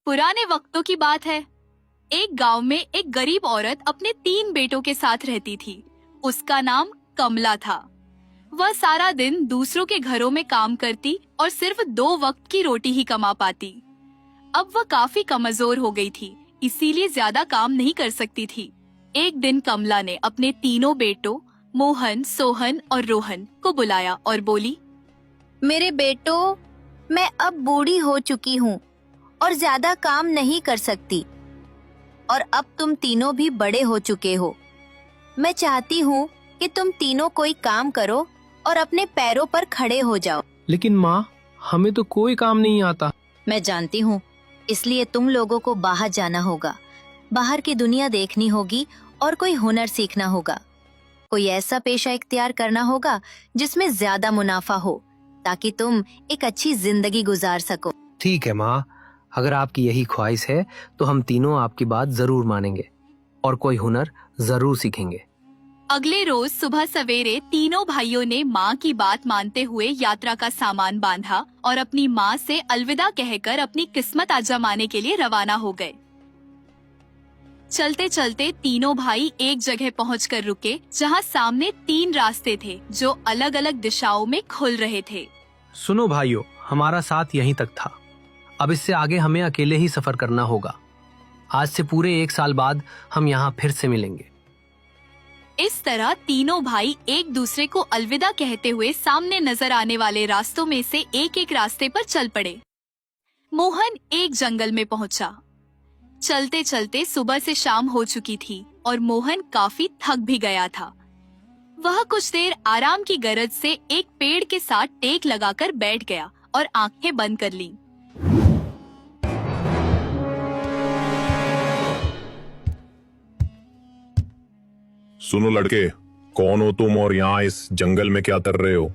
पुराने वक्तों की बात है। एक गांव में एक गरीब औरत अपने 3 बेटों के साथ रहती थी। उसका नाम कमला था। वह सारा दिन दूसरों के घरों में काम करती और सिर्फ 2 वक्त की रोटी ही कमा पाती। अब वह काफी कमजोर हो गई थी, इसीलिए ज्यादा काम नहीं कर सकती थी। एक दिन कमला ने अपने तीनों बेटों मोहन, सोहन और रोहन को बुलाया और बोली, मेरे बेटों, मैं अब बूढ़ी हो चुकी हूँ और ज्यादा काम नहीं कर सकती, और अब तुम तीनों भी बड़े हो चुके हो। मैं चाहती हूँ कि तुम तीनों कोई काम करो और अपने पैरों पर खड़े हो जाओ। लेकिन माँ, हमें तो कोई काम नहीं आता। मैं जानती हूँ, इसलिए तुम लोगों को बाहर जाना होगा, बाहर की दुनिया देखनी होगी और कोई हुनर सीखना होगा। कोई ऐसा पेशा इख्तियार करना होगा जिसमें ज्यादा मुनाफा हो, ताकि तुम एक अच्छी जिंदगी गुजार सको। ठीक है माँ, अगर आपकी यही ख्वाहिश है तो हम तीनों आपकी बात जरूर मानेंगे और कोई हुनर जरूर सीखेंगे। अगले रोज सुबह सवेरे तीनों भाइयों ने माँ की बात मानते हुए यात्रा का सामान बांधा और अपनी माँ से अलविदा कहकर अपनी किस्मत आजमाने के लिए रवाना हो गए। चलते चलते तीनों भाई एक जगह पहुंचकर रुके, जहाँ सामने 3 रास्ते थे जो अलग अलग दिशाओं में खुल रहे थे। सुनो भाइयों, हमारा साथ यहीं तक था। अब इससे आगे हमें अकेले ही सफर करना होगा। आज से पूरे 1 साल बाद हम यहाँ फिर से मिलेंगे। इस तरह तीनों भाई एक दूसरे को अलविदा कहते हुए सामने नजर आने वाले रास्तों में से एक रास्ते पर चल पड़े। मोहन एक जंगल में पहुंचा। चलते चलते सुबह से शाम हो चुकी थी और मोहन काफी थक भी गया था। वह कुछ देर आराम की गरज से एक पेड़ के साथ टेक लगाकर बैठ गया और आंखें बंद कर लीं। सुनो लड़के, कौन हो तुम और यहाँ इस जंगल में क्या कर रहे हो?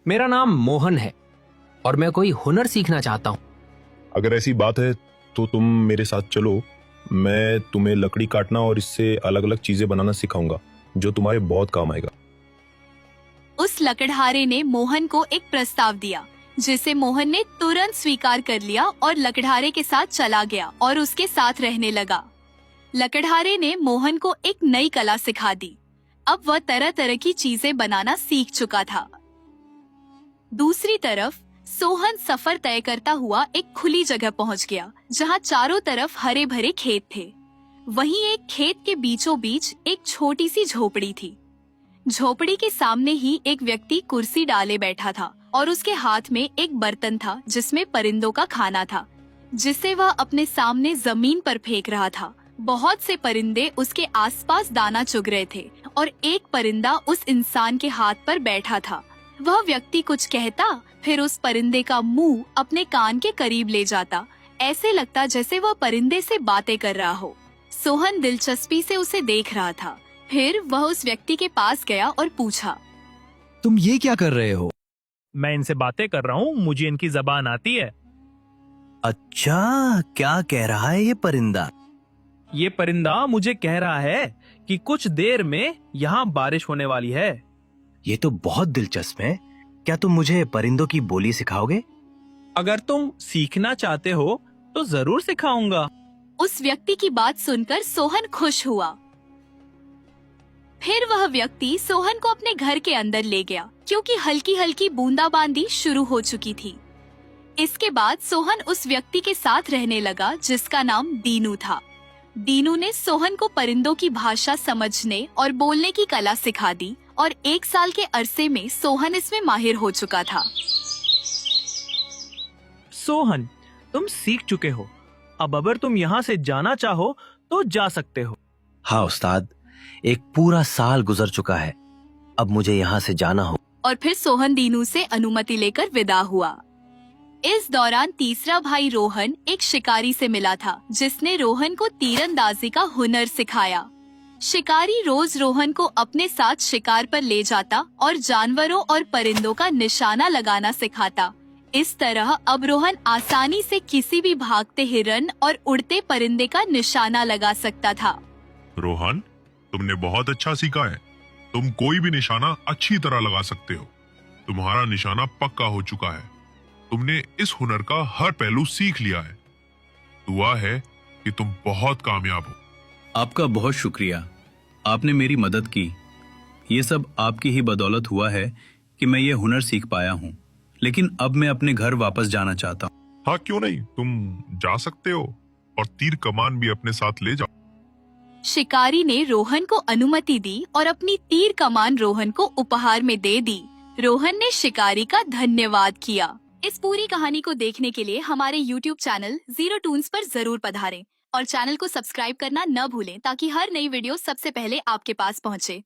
मेरा नाम मोहन है और मैं कोई हुनर सीखना चाहता हूँ। अगर ऐसी बात है तो तुम मेरे साथ चलो। मैं तुम्हें लकड़ी काटना और इससे अलग अलग चीजें बनाना सिखाऊंगा, जो तुम्हारे बहुत काम आएगा। उस लकड़हारे ने मोहन को एक प्रस्ताव दिया, जिसे मोहन ने तुरंत स्वीकार कर लिया और लकड़हारे के साथ चला गया और उसके साथ रहने लगा। लकड़हारे ने मोहन को एक नई कला सिखा दी। अब वह तरह तरह की चीजें बनाना सीख चुका था। दूसरी तरफ सोहन सफर तय करता हुआ एक खुली जगह पहुंच गया, जहां चारों तरफ हरे भरे खेत थे। वहीं एक खेत के बीचों बीच एक छोटी सी झोपड़ी थी। झोपड़ी के सामने ही एक व्यक्ति कुर्सी डाले बैठा था और उसके हाथ में एक बर्तन था जिसमें परिंदों का खाना था, जिसे वह अपने सामने जमीन पर फेंक रहा था। बहुत से परिंदे उसके आसपास दाना चुग रहे थे और एक परिंदा उस इंसान के हाथ पर बैठा था। वह व्यक्ति कुछ कहता, फिर उस परिंदे का मुंह अपने कान के करीब ले जाता। ऐसे लगता जैसे वह परिंदे से बातें कर रहा हो। सोहन दिलचस्पी से उसे देख रहा था। फिर वह उस व्यक्ति के पास गया और पूछा, तुम ये क्या कर रहे हो? मैं इनसे बातें कर रहा हूँ, मुझे इनकी जबान आती है। अच्छा, क्या कह रहा है ये परिंदा? ये परिंदा मुझे कह रहा है कि कुछ देर में यहाँ बारिश होने वाली है। ये तो बहुत दिलचस्प है। क्या तुम मुझे परिंदों की बोली सिखाओगे? अगर तुम सीखना चाहते हो तो जरूर सिखाऊंगा। उस व्यक्ति की बात सुनकर सोहन खुश हुआ। फिर वह व्यक्ति सोहन को अपने घर के अंदर ले गया, क्योंकि हल्की हल्की बूंदाबांदी शुरू हो चुकी थी। इसके बाद सोहन उस व्यक्ति के साथ रहने लगा जिसका नाम दीनू था। दीनू ने सोहन को परिंदों की भाषा समझने और बोलने की कला सिखा दी और 1 साल के अरसे में सोहन इसमें माहिर हो चुका था। सोहन, तुम सीख चुके हो। अब अगर तुम यहाँ से जाना चाहो तो जा सकते हो। हाँ उस्ताद, एक पूरा साल गुजर चुका है। अब मुझे यहाँ से जाना हो। और फिर सोहन दीनू से अनुमति लेकर विदा हुआ। इस दौरान तीसरा भाई रोहन एक शिकारी से मिला था, जिसने रोहन को तीरंदाजी का हुनर सिखाया। शिकारी रोज रोहन को अपने साथ शिकार पर ले जाता और जानवरों और परिंदों का निशाना लगाना सिखाता। इस तरह अब रोहन आसानी से किसी भी भागते हिरन और उड़ते परिंदे का निशाना लगा सकता था। रोहन, तुमने बहुत अच्छा सीखा है। तुम कोई भी निशाना अच्छी तरह लगा सकते हो। तुम्हारा निशाना पक्का हो चुका है। तुमने इस हुनर का हर पहलू सीख लिया है। दुआ है कि तुम बहुत कामयाब हो। आपका बहुत शुक्रिया, आपने मेरी मदद की। ये सब आपकी ही बदौलत हुआ है कि मैं ये हुनर सीख पाया हूँ। लेकिन अब मैं अपने घर वापस जाना चाहता हूँ। हाँ, क्यों नहीं, तुम जा सकते हो और तीर कमान भी अपने साथ ले जाओ। शिकारी ने रोहन को अनुमति दी और अपनी तीर कमान रोहन को उपहार में दे दी। रोहन ने शिकारी का धन्यवाद किया। इस पूरी कहानी को देखने के लिए हमारे YouTube चैनल जीरो टून्स पर जरूर पधारें और चैनल को सब्सक्राइब करना न भूलें ताकि हर नई वीडियो सबसे पहले आपके पास पहुंचे।